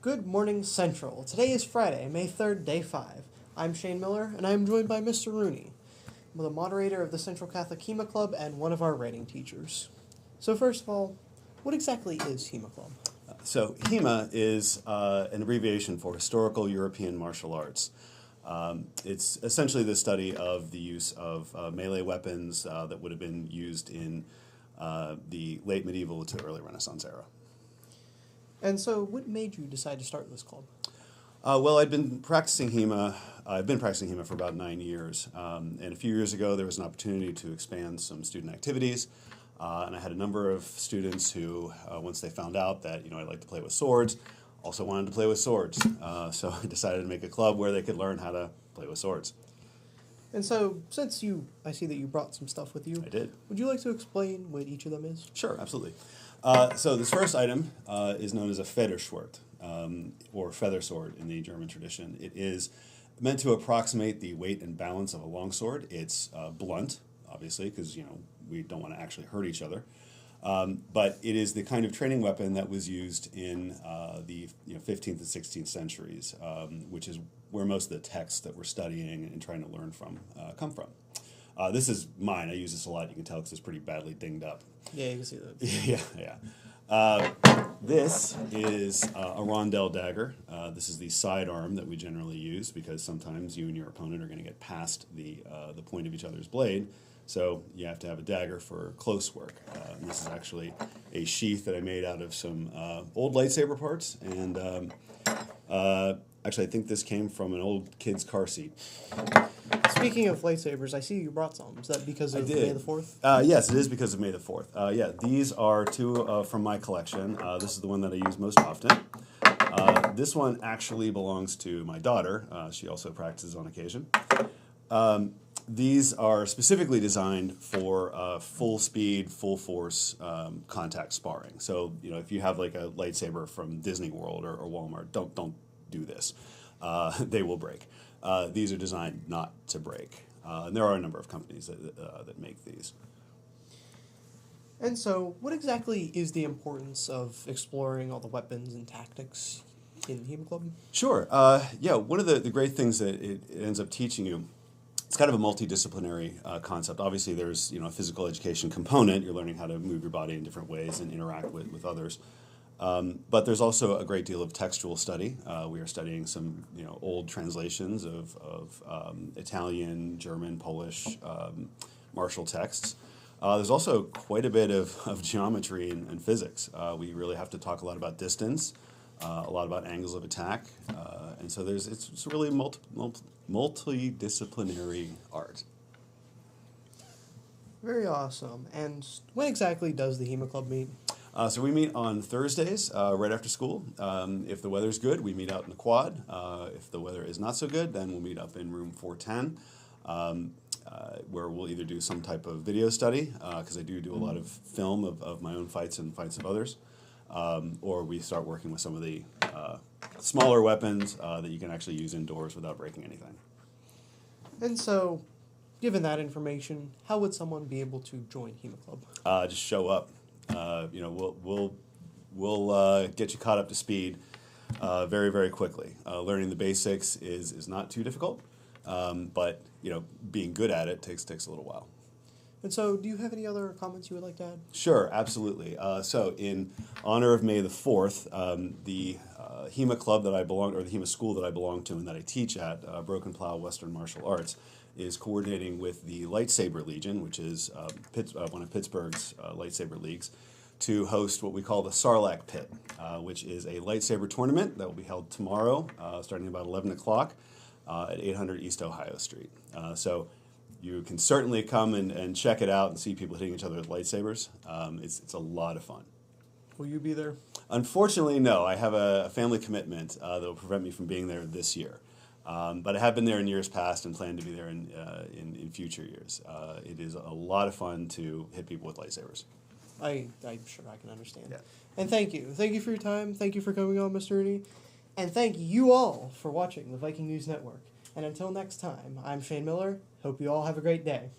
Good morning, Central. Today is Friday, May 3rd, day 5. I'm Shane Miller, and I am joined by Mr. Rooney, the moderator of the Central Catholic HEMA Club and one of our writing teachers. So first of all, what exactly is HEMA Club? So HEMA is an abbreviation for Historical European Martial Arts. It's essentially the study of the use of melee weapons that would have been used in the late medieval to early Renaissance era. And so, what made you decide to start this club? Well, I've been practicing HEMA for about 9 years. And a few years ago, there was an opportunity to expand some student activities. And I had a number of students who, once they found out that I like to play with swords, also wanted to play with swords. So I decided to make a club where they could learn how to play with swords. And so, since I see that you brought some stuff with you. I did. Would you like to explain what each of them is? Sure, absolutely. So this first item is known as a Federschwert, or feather sword in the German tradition. It is meant to approximate the weight and balance of a longsword. It's blunt, obviously, because we don't want to actually hurt each other. But it is the kind of training weapon that was used in the 15th and 16th centuries, which is where most of the texts that we're studying and trying to learn from come from. This is mine. I use this a lot. You can tell because it's pretty badly dinged up. Yeah, you can see that. Yeah. This is a rondelle dagger. This is the sidearm that we generally use because sometimes you and your opponent are going to get past the point of each other's blade. So you have to have a dagger for close work. And this is actually a sheath that I made out of some old lightsaber parts. And actually, I think this came from an old kid's car seat. Speaking of lightsabers, I see you brought some. Is that because of May the 4th? Yes, it is because of May the 4th. These are two from my collection. This is the one that I use most often. This one actually belongs to my daughter. She also practices on occasion. These are specifically designed for full speed, full force contact sparring. So, if you have like a lightsaber from Disney World or Walmart, don't do this. They will break. These are designed not to break. And there are a number of companies that make these. And so, what exactly is the importance of exploring all the weapons and tactics in HEMA Club? Sure. One of the great things that it ends up teaching you, it's kind of a multidisciplinary concept. Obviously, there's a physical education component. You're learning how to move your body in different ways and interact with others. But there's also a great deal of textual study. We are studying some old translations of Italian, German, Polish martial texts. There's also quite a bit of geometry and physics. We really have to talk a lot about distance, a lot about angles of attack, and so it's really multidisciplinary art. Very awesome. And when exactly does the HEMA Club meet? So we meet on Thursdays right after school. If the weather's good, we meet out in the quad. If the weather is not so good, then we'll meet up in room 410, where we'll either do some type of video study, because I do a lot of film of my own fights and fights of others, or we start working with some of the smaller weapons that you can actually use indoors without breaking anything. And so, given that information, how would someone be able to join HEMA Club? Just show up. We'll get you caught up to speed very, very quickly. Learning the basics is not too difficult, but being good at it takes a little while. And so, do you have any other comments you would like to add? Sure, absolutely. So, in honor of May the 4th, the HEMA Club that I belong, or the HEMA School that I belong to and that I teach at, Broken Plow Western Martial Arts, is coordinating with the Lightsaber Legion, which is one of Pittsburgh's lightsaber leagues, to host what we call the Sarlacc Pit, which is a lightsaber tournament that will be held tomorrow, starting about 11 o'clock at 800 East Ohio Street. So you can certainly come and check it out and see people hitting each other with lightsabers. It's a lot of fun. Will you be there? Unfortunately, no. I have a family commitment that will prevent me from being there this year. But I have been there in years past and plan to be there in future years. It is a lot of fun to hit people with lightsabers. I'm sure I can understand. Yeah. And thank you. Thank you for your time. Thank you for coming on, Mr. Rooney. And thank you all for watching the Viking News Network. And until next time, I'm Shane Miller. Hope you all have a great day.